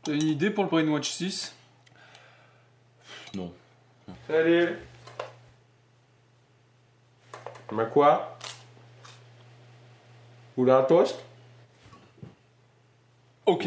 T'as une idée pour le Brainwatch 6? Non. Salut. Mais quoi? Vous voulez un toast? Ok.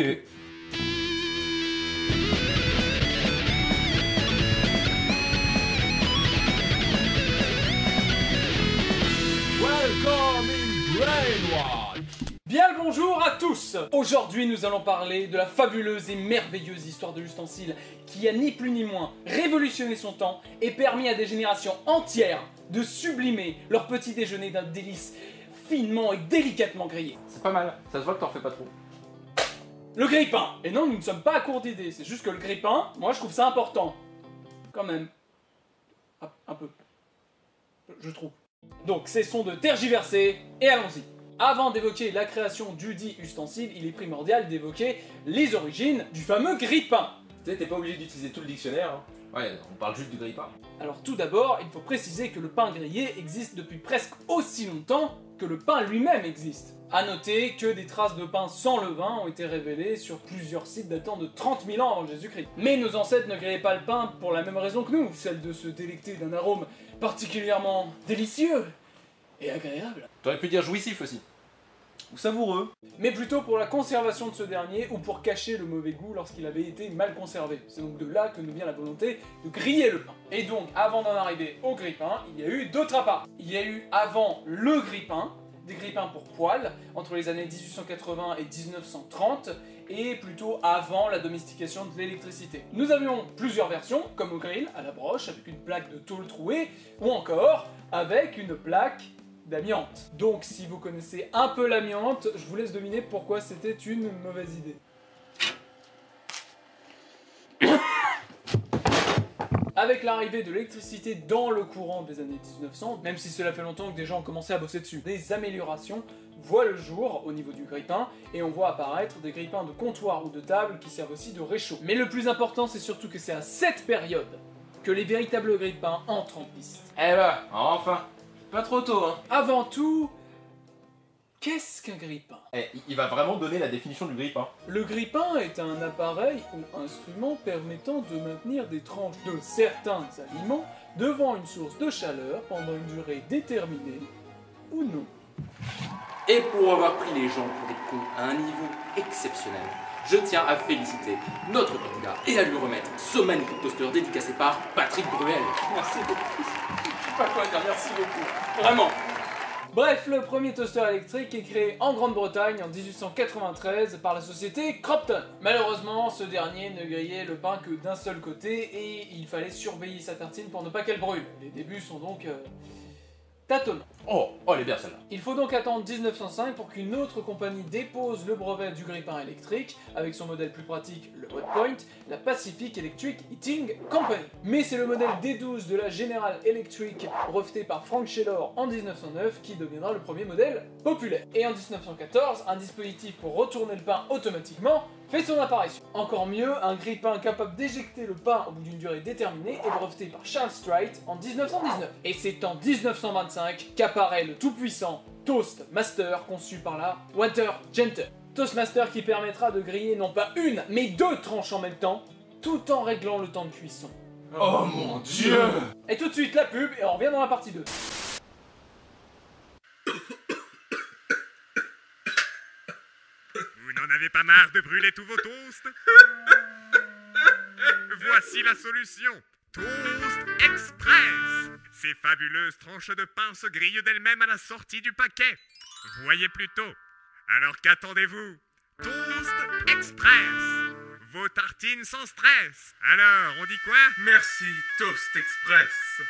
Welcome in Brainwatch. Bien le bonjour à tous. Aujourd'hui nous allons parler de la fabuleuse et merveilleuse histoire de l'ustensile qui a ni plus ni moins révolutionné son temps et permis à des générations entières de sublimer leur petit déjeuner d'un délice finement et délicatement grillé. C'est pas mal, ça se voit que t'en fais pas trop. Le grille-pain. Et non, nous ne sommes pas à court d'idées, c'est juste que le grille-pain, moi je trouve ça important. Quand même. Un peu. Je trouve. Donc cessons de tergiverser et allons-y. Avant d'évoquer la création du dit ustensile, il est primordial d'évoquer les origines du fameux grille-pain. Tu sais, t'es pas obligé d'utiliser tout le dictionnaire. Hein. Ouais, on parle juste du grille-pain. Alors tout d'abord, il faut préciser que le pain grillé existe depuis presque aussi longtemps que le pain lui-même existe. A noter que des traces de pain sans levain ont été révélées sur plusieurs sites datant de 30 000 ans avant Jésus-Christ. Mais nos ancêtres ne grillaient pas le pain pour la même raison que nous, celle de se délecter d'un arôme particulièrement délicieux et agréable. T'aurais pu dire jouissif aussi. Ou savoureux. Mais plutôt pour la conservation de ce dernier ou pour cacher le mauvais goût lorsqu'il avait été mal conservé. C'est donc de là que nous vient la volonté de griller le pain. Et donc, avant d'en arriver au grille-pain, il y a eu d'autres appareils. Il y a eu avant le grille-pain, des grille-pains pour poêle, entre les années 1880 et 1930, et plutôt avant la domestication de l'électricité. Nous avions plusieurs versions, comme au grill, à la broche, avec une plaque de tôle trouée, ou encore avec une plaque d'amiante. Donc si vous connaissez un peu l'amiante, je vous laisse deviner pourquoi c'était une mauvaise idée. Avec l'arrivée de l'électricité dans le courant des années 1900, même si cela fait longtemps que des gens ont commencé à bosser dessus, des améliorations voient le jour au niveau du grille-pain, et on voit apparaître des grille-pains de comptoir ou de table qui servent aussi de réchaud. Mais le plus important, c'est surtout que c'est à cette période que les véritables grille-pains entrent en piste. Eh bah, enfin. Pas trop tôt, hein. Avant tout, qu'est-ce qu'un grille-pain ? Eh, il va vraiment donner la définition du grille-pain. Le grille-pain est un appareil ou instrument permettant de maintenir des tranches de certains aliments devant une source de chaleur pendant une durée déterminée ou non. Et pour avoir pris les gens pour des cons à un niveau exceptionnel, je tiens à féliciter notre candidat et à lui remettre ce magnifique toaster dédicacé par Patrick Bruel. Merci beaucoup. Je sais pas quoi dire, merci beaucoup. Vraiment. Bref, le premier toaster électrique est créé en Grande-Bretagne en 1893 par la société Crompton. Malheureusement, ce dernier ne grillait le pain que d'un seul côté et il fallait surveiller sa tartine pour ne pas qu'elle brûle. Les débuts sont donc tâtonnants. Oh, elle est bien celle-là. Il faut donc attendre 1905 pour qu'une autre compagnie dépose le brevet du grille-pain électrique, avec son modèle plus pratique, le Hotpoint, la Pacific Electric Heating Company. Mais c'est le modèle D12 de la General Electric, breveté par Frank Sheller en 1909, qui deviendra le premier modèle populaire. Et en 1914, un dispositif pour retourner le pain automatiquement fait son apparition. Encore mieux, un grille-pain capable d'éjecter le pain au bout d'une durée déterminée est breveté par Charles Strait en 1919. Et c'est en 1925 qu'apparaît le tout-puissant Toastmaster conçu par la Water-Jenter. Toastmaster qui permettra de griller non pas une, mais deux tranches en même temps, tout en réglant le temps de cuisson. Oh mon dieu. Et tout de suite la pub et on revient dans la partie 2. Vous n'en avez pas marre de brûler tous vos toasts? Voici la solution. Toast Express. Ces fabuleuses tranches de pain se grillent d'elles-mêmes à la sortie du paquet. Voyez plutôt. Alors qu'attendez-vous? Toast Express. Vos tartines sans stress. Alors, on dit quoi? Merci, Toast Express.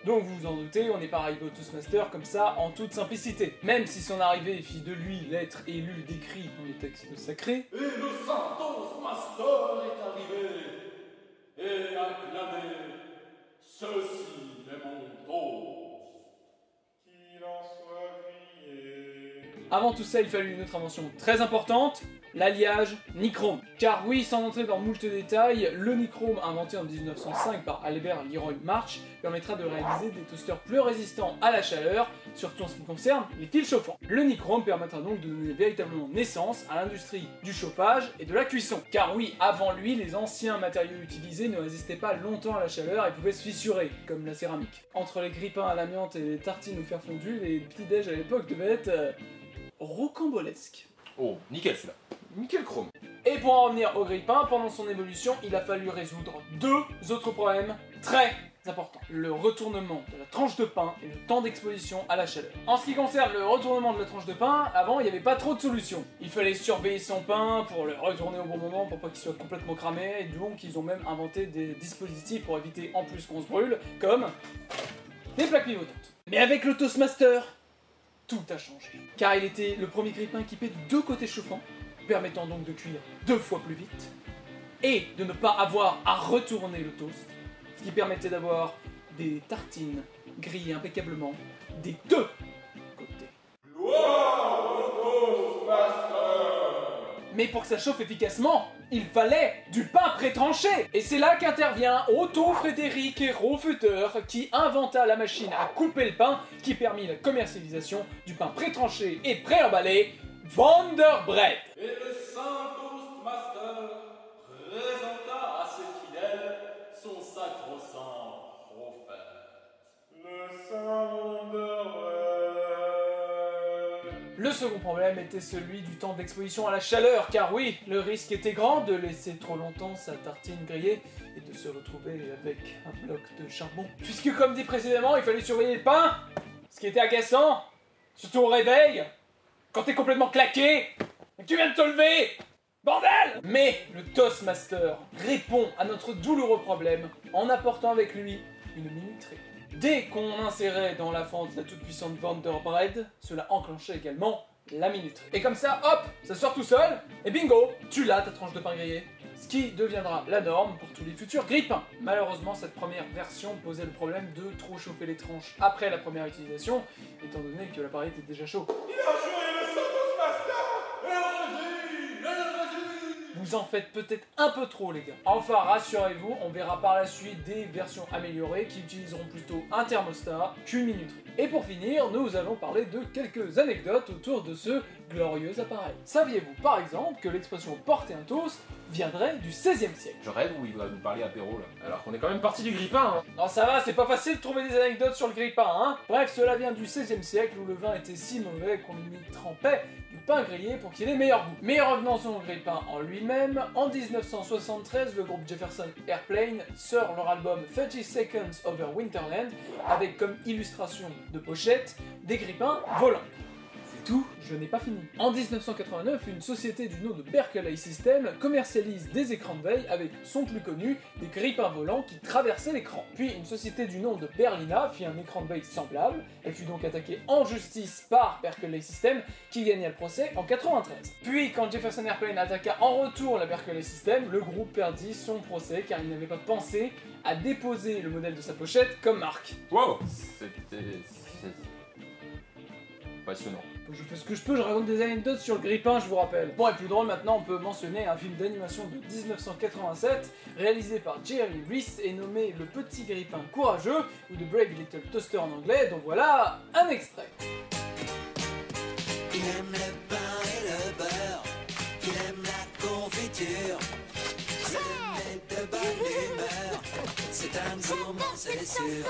Donc vous vous en doutez, on n'est pas arrivé au Toastmaster comme ça en toute simplicité. Même si son arrivée fit de lui l'être élu décrit dans les textes sacrés. Et le Saint Toastmaster est arrivé et acclamé. Ceci est mon toast. Qu'il en soit grillé. Avant tout ça, il fallut une autre invention très importante, l'alliage nichrome. Car oui, sans entrer dans moult détails, le nichrome inventé en 1905 par Albert Leroy March permettra de réaliser des toasters plus résistants à la chaleur, surtout en ce qui concerne les fils chauffants. Le nichrome permettra donc de donner véritablement naissance à l'industrie du chauffage et de la cuisson. Car oui, avant lui, les anciens matériaux utilisés ne résistaient pas longtemps à la chaleur et pouvaient se fissurer, comme la céramique. Entre les grille-pains à l'amiante et les tartines au fer fondu, les petits déj à l'époque devaient être rocambolesques. Oh, nickel celui-là. Nickel chrome. Et pour en revenir au grille-pain, pendant son évolution, il a fallu résoudre deux autres problèmes très importants. Le retournement de la tranche de pain et le temps d'exposition à la chaleur. En ce qui concerne le retournement de la tranche de pain, avant il n'y avait pas trop de solutions. Il fallait surveiller son pain pour le retourner au bon moment pour pas qu'il soit complètement cramé, et donc ils ont même inventé des dispositifs pour éviter en plus qu'on se brûle, comme des plaques pivotantes. Mais avec le Toastmaster, tout a changé. Car il était le premier grille-pain équipé de deux côtés chauffants, permettant donc de cuire 2 fois plus vite, et de ne pas avoir à retourner le toast, ce qui permettait d'avoir des tartines grillées impeccablement des deux côtés. Mais pour que ça chauffe efficacement, il fallait du pain pré-tranché. Et c'est là qu'intervient Otto Frédéric Rohfutter, qui inventa la machine à couper le pain, qui permit la commercialisation du pain pré-tranché et pré-emballé, Wonder Bread. Et le saint Toastmaster présenta à ses fidèles son sacro-saint prophète. Le saint Wonder Bread. Le second problème était celui du temps d'exposition à la chaleur, car oui, le risque était grand de laisser trop longtemps sa tartine grillée et de se retrouver avec un bloc de charbon. Puisque comme dit précédemment, il fallait surveiller le pain, ce qui était agaçant, surtout au réveil, quand t'es complètement claqué, et que tu viens de te lever, bordel! Mais le Toastmaster répond à notre douloureux problème en apportant avec lui une minuterie. Dès qu'on insérait dans la fente la toute-puissante Wonder Bread, cela enclenchait également la minuterie. Et comme ça, hop, ça sort tout seul, et bingo, tu l'as ta tranche de pain grillé. Ce qui deviendra la norme pour tous les futurs grille-pains. Malheureusement, cette première version posait le problème de trop chauffer les tranches après la première utilisation, étant donné que l'appareil était déjà chaud. Il a joué le saint Toastmaster. Vous en faites peut-être un peu trop, les gars. Enfin, rassurez-vous, on verra par la suite des versions améliorées qui utiliseront plutôt un thermostat qu'une minuterie. Et pour finir, nous allons parler de quelques anecdotes autour de ce glorieux appareil. Saviez-vous par exemple que l'expression porter un toast viendrait du XVIe siècle? Je rêve où il va nous parler apéro là. Alors qu'on est quand même parti du grille-pain, hein. Non, ça va, c'est pas facile de trouver des anecdotes sur le grille-pain, hein. Bref, cela vient du XVIe siècle où le vin était si mauvais qu'on y trempait du pain grillé pour qu'il ait meilleur goût. Mais revenons au grille-pain en lui-même. En 1973, le groupe Jefferson Airplane sort leur album 30 Seconds Over Winterland avec comme illustration de pochette des grille-pains volants. C'est tout, je n'ai pas fini. En 1989, une société du nom de Berkeley System commercialise des écrans de veille avec son plus connu, des grille-pains volants qui traversaient l'écran. Puis une société du nom de Berlina fit un écran de veille semblable, elle fut donc attaquée en justice par Berkeley System qui gagna le procès en 93. Puis quand Jefferson Airplane attaqua en retour la Berkeley System, le groupe perdit son procès car il n'avait pas pensé à déposer le modèle de sa pochette comme marque. Wow, c'était passionnant. Je fais ce que je peux, je raconte des anecdotes sur le grille-pain, je vous rappelle. Bon, et plus drôle maintenant, on peut mentionner un film d'animation de 1987, réalisé par Jerry Reese et nommé Le Petit Grille-pain Courageux, ou The Brave Little Toaster en anglais, donc voilà un extrait. Il aime le pain et le beurre, il aime la confiture, ça le met de bonne humeur, c'est un gourmand, c'est sûr.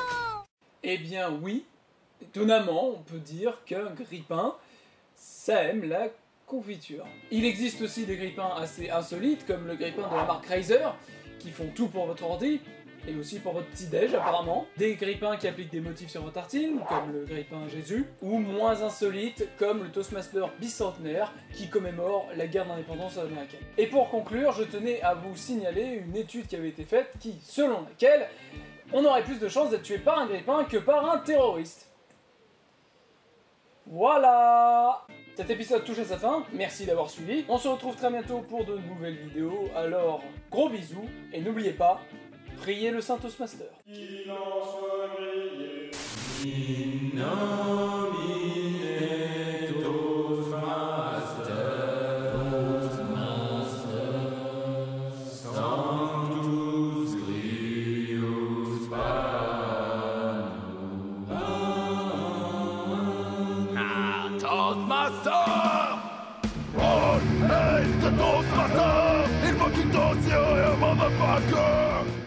Eh bien oui, étonnamment, on peut dire qu'un grille-pain, ça aime la confiture. Il existe aussi des grille-pains assez insolites, comme le grille-pain de la marque Razer, qui font tout pour votre ordi, et aussi pour votre petit-déj apparemment. Des grille-pains qui appliquent des motifs sur vos tartines, comme le grille-pain Jésus, ou moins insolites, comme le Toastmaster bicentenaire, qui commémore la guerre d'indépendance américaine. Et pour conclure, je tenais à vous signaler une étude qui avait été faite, qui, selon laquelle, on aurait plus de chances d'être tué par un grille-pain que par un terroriste. Voilà! Cet épisode touche à sa fin, merci d'avoir suivi. On se retrouve très bientôt pour de nouvelles vidéos, alors gros bisous, et n'oubliez pas, priez le Saint Toastmaster. Qu'il en soit grillé. In nomine Toastmaster. Toastmaster! Oh, hey, c'est Toastmaster! Il faut qu'il t'en tire, motherfucker!